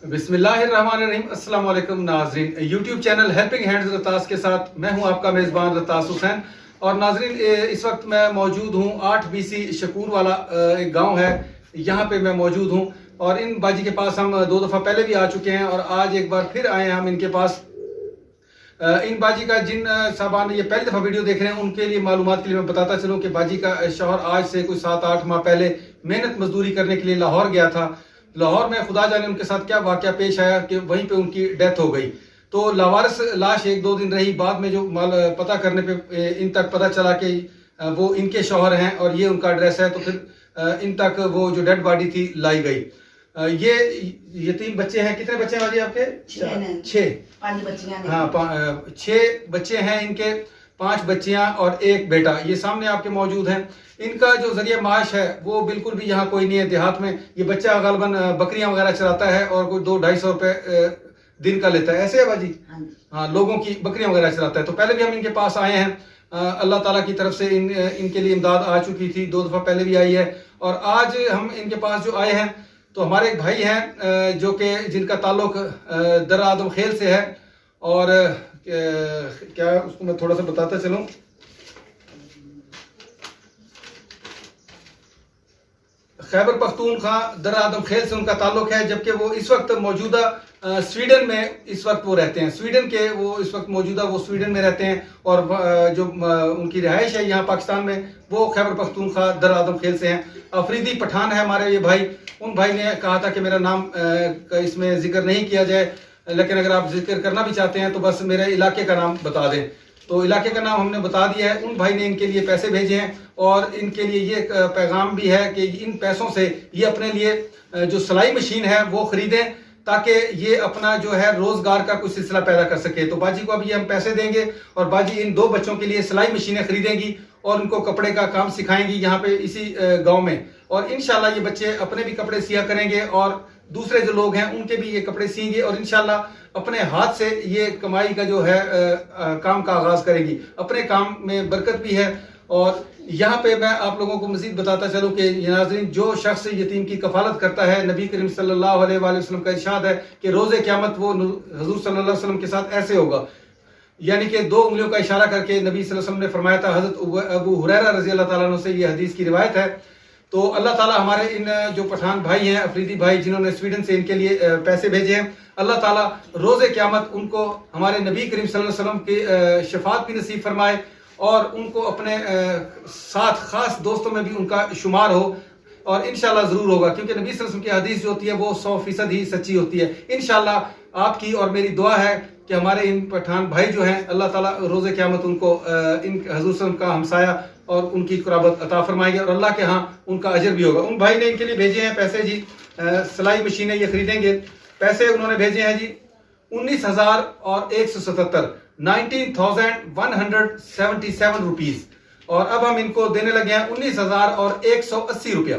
بسم اللہ الرحمن الرحیم۔ السلام علیکم ناظرین، یوٹیوب چینل ہیلپنگ ہینڈز رتاس کے ساتھ میں ہوں آپ کا میزبان رتاس حسین۔ اور ناظرین اس وقت میں موجود ہوں 8 BC شکور والا ایک گاؤں ہے، یہاں پہ میں موجود ہوں اور ان باجی کے پاس ہم 2 دفعہ پہلے بھی آ چکے ہیں اور آج ایک بار پھر آئے ہیں ہم ان کے پاس۔ ان باجی کا جن صاحبان نے یہ پہلی دفعہ ویڈیو دیکھ رہے ہیں ان کے لیے معلومات کے لیے میں بتاتا چلوں کہ باجی کا شوہر آج سے کوئی 7-8 ماہ پہلے محنت مزدوری کرنے کے لیے لاہور گیا تھا۔ لاہور میں خدا جانے ان کے ساتھ کیا واقعہ پیش آیا کہ وہیں پہ ان کی ڈیتھ ہو گئی، تو لاوارث لاش 1-2 دن رہی۔ بعد میں جو پتہ کرنے پہ ان تک پتہ چلا کہ وہ ان کے شوہر ہیں اور یہ ان کا ایڈریس ہے، تو پھر ان تک وہ جو ڈیڈ باڈی تھی لائی گئی۔ یہ یتیم بچے ہیں، کتنے بچے ہیں باجی آپ کے؟ 6 ہاں 6 بچے ہیں ان کے، 5 بچیاں اور 1 بیٹا، یہ سامنے آپ کے موجود ہیں۔ ان کا جو ذریعہ معاش ہے وہ بالکل بھی یہاں کوئی نہیں ہے دیہات میں۔ یہ بچہ غالباً بکریاں وغیرہ چراتا ہے اور کوئی 200-250 روپے دن کا لیتا ہے، ایسے ہے باجی؟ ہاں، لوگوں کی بکریاں وغیرہ چراتا ہے۔ تو پہلے بھی ہم ان کے پاس آئے ہیں، اللہ تعالیٰ کی طرف سے ان کے لیے امداد آ چکی تھی، 2 دفعہ پہلے بھی آئی ہے۔ اور آج ہم ان کے پاس جو آئے ہیں تو ہمارے ایک بھائی ہیں جو کہ جن کا تعلق در آدم خیل سے ہے، اور کیا اس کو میں تھوڑا سا بتاتا چلوں۔ خیبر پختونخوا در آدم خیل سے ان کا تعلق ہے، جبکہ وہ اس وقت موجودہ سویڈن میں اس وقت وہ رہتے ہیں، سویڈن کے وہ اس وقت موجودہ وہ سویڈن میں رہتے ہیں، اور جو ان کی رہائش ہے یہاں پاکستان میں وہ خیبر پختونخوا در آدم خیل سے ہیں۔ افریدی پٹھان ہے ہمارے یہ بھائی۔ ان بھائی نے کہا تھا کہ میرا نام اس میں ذکر نہیں کیا جائے، لیکن اگر آپ ذکر کرنا بھی چاہتے ہیں تو بس میرے علاقے کا نام بتا دیں، تو علاقے کا نام ہم نے بتا دیا ہے۔ ان بھائی نے ان کے لیے پیسے بھیجے ہیں اور ان کے لیے یہ پیغام بھی ہے کہ ان پیسوں سے یہ اپنے لیے جو سلائی مشین ہے وہ خریدیں تاکہ یہ اپنا جو ہے روزگار کا کچھ سلسلہ پیدا کر سکے۔ تو باجی کو اب یہ ہم پیسے دیں گے اور باجی ان 2 بچوں کے لیے سلائی مشینیں خریدیں گی اور ان کو کپڑے کا کام سکھائیں گی یہاں پہ اسی گاؤں میں، اور انشاءاللہ یہ بچے اپنے بھی کپڑے سیا کریں گے اور دوسرے جو لوگ ہیں ان کے بھی یہ کپڑے سیئیں گے، اور انشاءاللہ اپنے ہاتھ سے یہ کمائی کا جو ہے کام کا آغاز کریں گی۔ اپنے کام میں برکت بھی ہے۔ اور یہاں پہ میں آپ لوگوں کو مزید بتاتا چلوں کہ ناظرین، جو شخص یتیم کی کفالت کرتا ہے، نبی کریم صلی اللہ علیہ وآلہ وسلم کا ارشاد ہے کہ روز قیامت وہ حضور صلی اللہ علیہ وسلم کے ساتھ ایسے ہوگا، یعنی کہ 2 انگلیوں کا اشارہ کر کے نبی صلی اللہ علیہ وسلم نے فرمایا تھا۔ حضرت ابو ہریرہ رضی اللہ تعالیٰ عنہ سے یہ حدیث کی روایت ہے۔ تو اللہ تعالیٰ ہمارے ان جو پٹھان بھائی ہیں، افریدی بھائی جنہوں نے سویڈن سے ان کے لیے پیسے بھیجے ہیں، اللہ تعالیٰ روز قیامت ان کو ہمارے نبی کریم صلی اللہ علیہ وسلم کی شفاعت بھی نصیب فرمائے اور ان کو اپنے ساتھ خاص دوستوں میں بھی ان کا شمار ہو، اور انشاءاللہ ضرور ہوگا، کیونکہ نبی صلی اللہ علیہ وسلم کی حدیث جو ہوتی ہے وہ 100% ہی سچی ہوتی ہے۔ انشاءاللہ آپ کی اور میری دعا ہے کہ ہمارے ان پٹھان بھائی جو ہیں اللہ تعالیٰ روز قیامت ان کو ان حضور صلی اللہ علیہ وسلم کا ہمسایہ اور ان کی قرابت عطا فرمائیں گے، اور اللہ کے ہاں ان کا اجر بھی ہوگا۔ ان بھائی نے ان کے لیے بھیجے ہیں پیسے جی، سلائی مشینیں یہ خریدیں گے۔ پیسے انہوں نے بھیجے ہیں جی 19,177 19,177 روپیز، اور اب ہم ان کو دینے لگے ہیں 19,180 روپیہ۔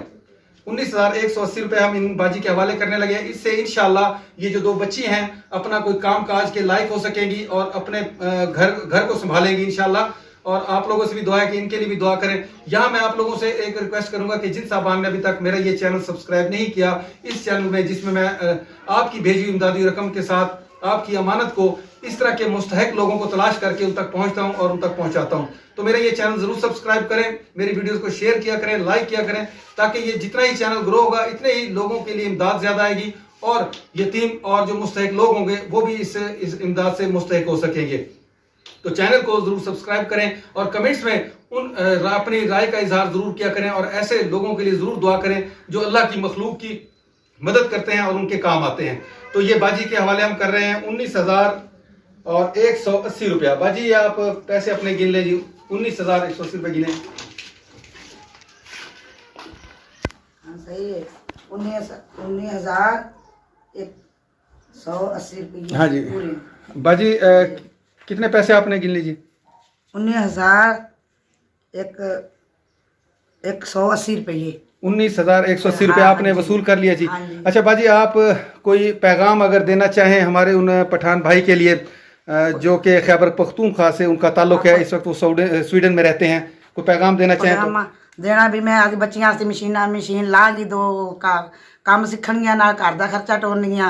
19,180 روپے ہم ان باجی کے حوالے کرنے لگے ہیں۔ اس سے انشاءاللہ یہ جو 2 بچی ہیں اپنا کوئی کام کاج کے لائق ہو سکیں گی اور اپنے گھر کو سنبھالیں گی انشاءاللہ۔ اور آپ لوگوں سے بھی دعا ہے کہ ان کے لیے بھی دعا کریں۔ یہاں میں آپ لوگوں سے ایک ریکویسٹ کروں گا کہ جن صاحبان نے ابھی تک میرا یہ چینل سبسکرائب نہیں کیا، اس چینل میں جس میں آپ کی بھیجی امدادی رقم کے ساتھ آپ کی امانت کو اس طرح کے مستحق لوگوں کو تلاش کر کے ان تک پہنچتا ہوں اور ان تک پہنچاتا ہوں، تو میرا یہ چینل ضرور سبسکرائب کریں، میری ویڈیوز کو شیئر کیا کریں، لائک کیا کریں، تاکہ یہ جتنا ہی چینل گرو ہوگا اتنے ہی لوگوں کے لیے امداد زیادہ آئے گی اور یتیم اور جو مستحق لوگ ہوں گے وہ بھی اس امداد سے مستحق ہو سکیں گے۔ تو چینل کو ضرور سبسکرائب کریں اور کمنٹس میں اپنی رائے کا اظہار ضرور کیا کریں، اور ایسے لوگوں کے لیے ضرور دعا کریں جو اللہ کی مخلوق کی مدد کرتے ہیں اور ان کے کام آتے ہیں۔ تو یہ باجی کے حوالے ہم کر رہے ہیں 19,180 روپیہ۔ باجی آپ پیسے اپنے گن لیں جی، 19,180 روپے گنے۔ صحیح ہے، 19,180 روپیے۔ ہاں جی باجی کتنے پیسے آپ نے گن لیجیے؟ 19,180 روپیے۔ 19,180 روپے آپ نے وصول کر لیا جی۔ اچھا باجی، آپ کوئی پیغام اگر دینا چاہیں ہمارے ان پٹھان بھائی کے لیے جو کہ خیبر پختونخوا سے ان کا تعلق ہے، اس وقت وہ سویڈن میں رہتے ہیں، کوئی پیغام دینا چاہیں تو؟ دینا بھی میں آگے بچیاں سے مشین لا لی 2 کا ਕੰਮ ਸਿੱਖਣਗੀਆਂ, ਨਾਲ ਘਰ ਦਾ ਖਰਚਾ ਟੋਰਨਗੀਆਂ,